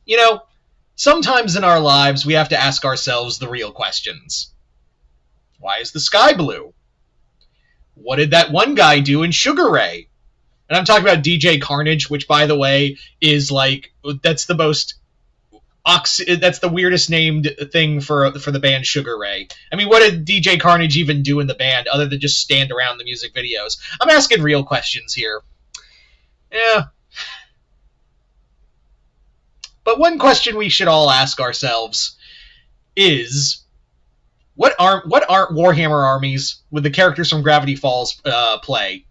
You know, sometimes in our lives we have to ask ourselves the real questions. Why is the sky blue? What did that one guy do in Sugar Ray? And I'm talking about DJ Carnage, which, by the way, is like, that's the most that's the weirdest named thing for the band Sugar Ray. I mean, what did DJ Carnage even do in the band other than just stand around the music videos? I'm asking real questions here. Yeah. But one question we should all ask ourselves is, what aren't Warhammer armies with the characters from Gravity Falls play?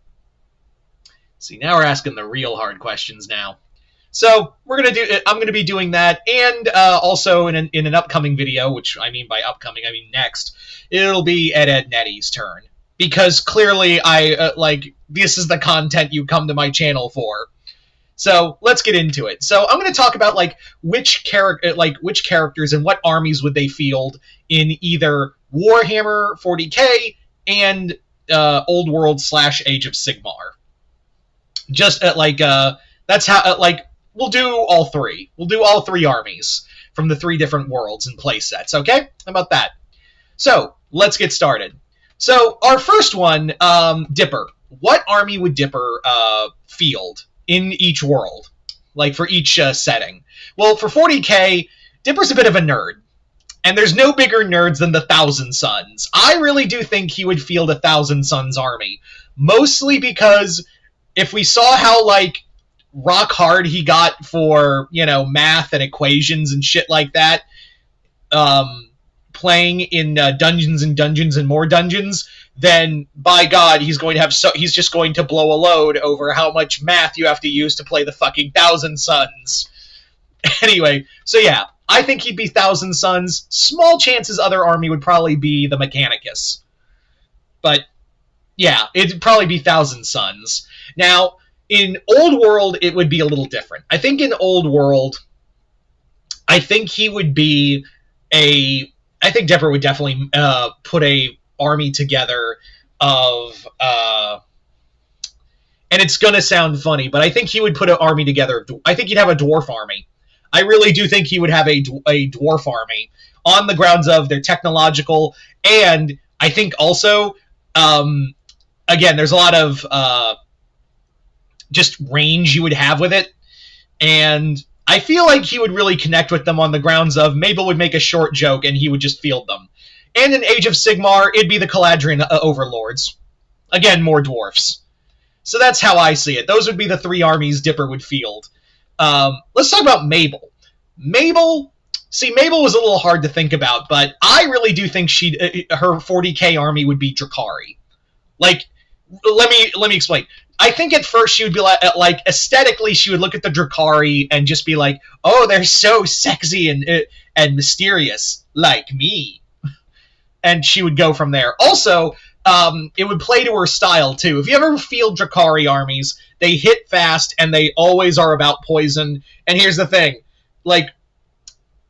See, now we're asking the real hard questions now. So I'm gonna be doing that, and also in an upcoming video, which I mean by upcoming, I mean next, it'll be Ed Nettie's turn, because clearly this is the content you come to my channel for. So let's get into it. So I'm going to talk about which characters and what armies would they field in either Warhammer 40k and Old World / Age of Sigmar. Just that's how we'll do all three. We'll do all three armies from the 3 different worlds and play sets. Okay, how about that? So let's get started. So our first one, Dipper. What army would Dipper field in each world, for each setting? Well, for 40k, Dipper's a bit of a nerd, and there's no bigger nerds than the Thousand Sons. I really do think he would field a Thousand Sons army, mostly because if we saw how rock hard he got for math and equations and shit like that, playing in Dungeons and Dungeons and more dungeons, then by God, he's just going to blow a load over how much math you have to use to play the fucking Thousand Sons. Anyway, so yeah, I think he'd be Thousand Sons. Small chances other army would probably be the Mechanicus. But yeah, it'd probably be Thousand Sons. Now, in Old World, it would be a little different. I think in Old World, I think he would be I think Dipper would definitely put a army together of and it's gonna sound funny, but I think he would put an army together. I think he'd have a dwarf army. I really do think he would have a dwarf army on the grounds of their technological, and I think also again, there's a lot of just range you would have with it, and I feel like he would really connect with them on the grounds of Mabel would make a short joke and he would just field them. And in Age of Sigmar, it'd be the Caladrian Overlords. Again, more dwarfs. So that's how I see it. Those would be the 3 armies Dipper would field. Let's talk about Mabel. Mabel was a little hard to think about, but I really do think her 40k army would be Drakari. Let me explain. I think at first she would be like aesthetically, she would look at the Drakari and just be like, oh, they're so sexy and mysterious, like me. And she would go from there. Also, it would play to her style, too. If you ever field Drakari armies, they hit fast, and they always are about poison. And here's the thing.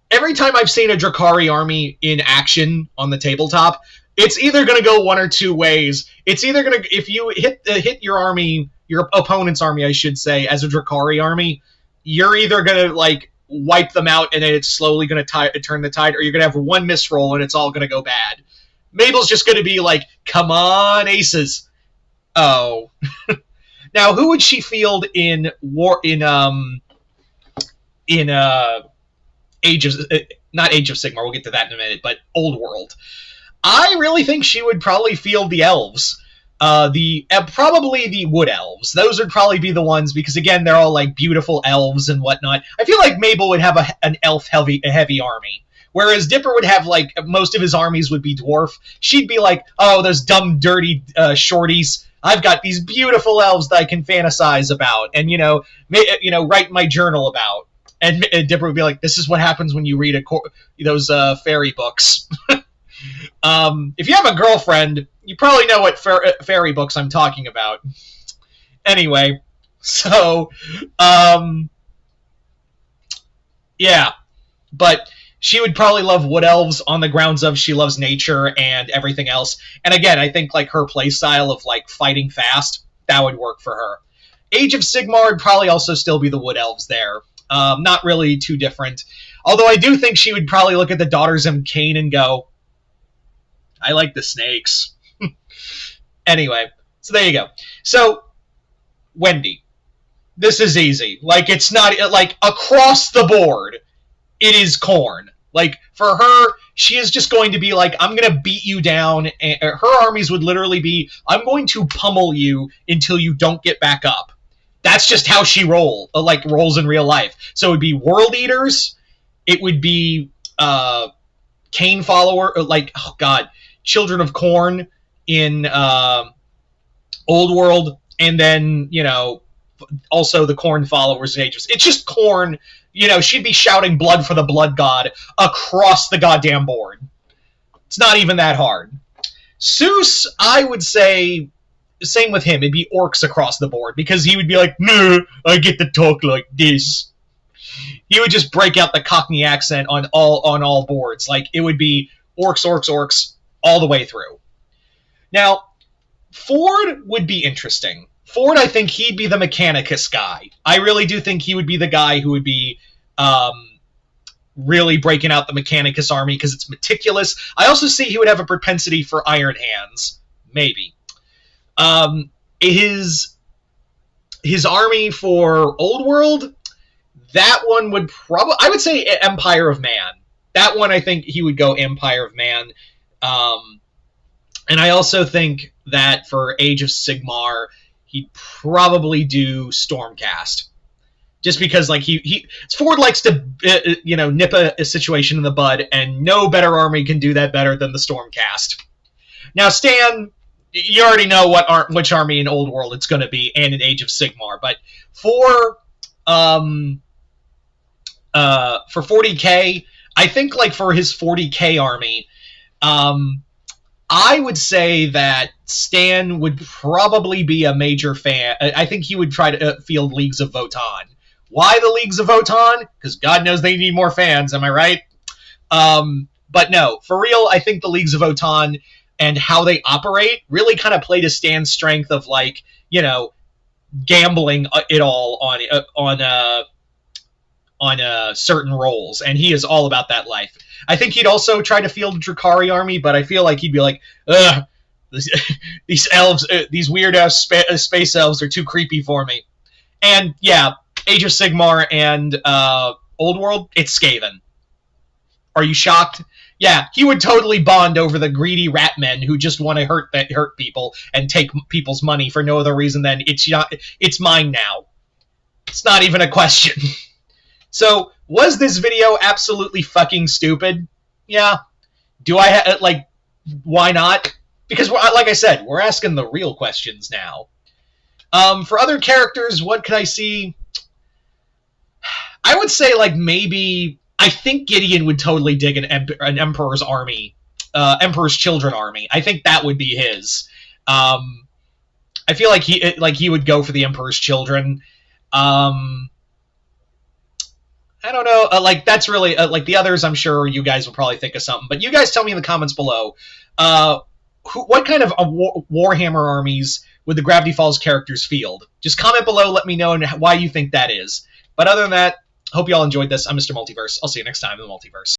Every time I've seen a Drakari army in action on the tabletop, it's either going to go one or two ways. It's either going to, if you hit your army, your opponent's army, I should say, as a Drakari army, you're either going to, wipe them out, and then it's slowly going to turn the tide, or you're going to have one misroll, and it's all going to go bad. Mabel's just going to be like, come on, aces. Oh. Now, who would she field in Age of... not Age of Sigmar, we'll get to that in a minute, but Old World. I really think she would probably field the elves. Probably the wood elves. Those would probably be the ones, because again, they're all beautiful elves and whatnot. I feel like Mabel would have an elf heavy army, whereas Dipper would have most of his armies would be dwarf. She'd be like, oh, those dumb, dirty shorties. I've got these beautiful elves that I can fantasize about, and write my journal about. And Dipper would be like, this is what happens when you read those fairy books. If you have a girlfriend, you probably know what fairy books I'm talking about. Anyway, so, yeah. But she would probably love wood elves on the grounds of she loves nature and everything else. And again, I think her play style of fighting fast, that would work for her. Age of Sigmar would probably also still be the wood elves there. Not really too different. Although I do think she would probably look at the Daughters of Cain and go, I like the snakes. Anyway, so there you go. So, Wendy. This is easy. Like, it's not, like, across the board, it is Khorne. Like, for her, she is just going to be like, I'm going to beat you down. And her armies would literally be, I'm going to pummel you until you don't get back up. That's just how she rolls in real life. So it would be World Eaters. It would be Cain follower, Children of Khorne in Old World. And then, also the Khorne followers in Ages. It's just Khorne. She'd be shouting blood for the blood god across the goddamn board. It's not even that hard. Seuss, I would say, same with him. It'd be orcs across the board, because he would be like, no, I get to talk like this. He would just break out the Cockney accent on all boards. Like, it would be orcs, orcs, orcs, all the way through. Now, Ford would be interesting. Ford, I think he'd be the Mechanicus guy. I really do think he would be the guy who would be really breaking out the Mechanicus army, because it's meticulous. I also see he would have a propensity for Iron Hands. Maybe. His army for Old World, that one would probably... I would say Empire of Man. That one, I think he would go Empire of Man. And I also think that for Age of Sigmar, he'd probably do Stormcast. Just because, like, Ford likes to, nip a situation in the bud, and no better army can do that better than the Stormcast. Now, Stan, you already know which army in Old World it's going to be, and in Age of Sigmar. But for 40k, I think, like, for his 40k army, I would say that Stan would probably be a major fan. I think he would try to field Leagues of Votann. Why the Leagues of Votann? Because God knows they need more fans, am I right? But no, for real, I think the Leagues of Votann and how they operate really kind of play to Stan's strength of, like, gambling it all on certain roles, and he is all about that life. I think he'd also try to field a Drukhari army, but I feel like he'd be like, ugh, these elves, these weird-ass space elves are too creepy for me. And, yeah, Age of Sigmar and Old World, it's Skaven. Are you shocked? Yeah, he would totally bond over the greedy rat men who just want to hurt people and take people's money for no other reason than it's mine now. It's not even a question. So, was this video absolutely fucking stupid? Yeah. Do I why not? Because, like I said, we're asking the real questions now. For other characters, what could I see? I would say, like, maybe... I think Gideon would totally dig an Emperor's army. Emperor's Children army. I think that would be his. I feel like he would go for the Emperor's Children. I don't know. That's really... the others, I'm sure you guys will probably think of something. But you guys tell me in the comments below. What kind of Warhammer armies would the Gravity Falls characters field? Just comment below, let me know why you think that is. But other than that, hope you all enjoyed this. I'm Mr. Multiverse. I'll see you next time in the Multiverse.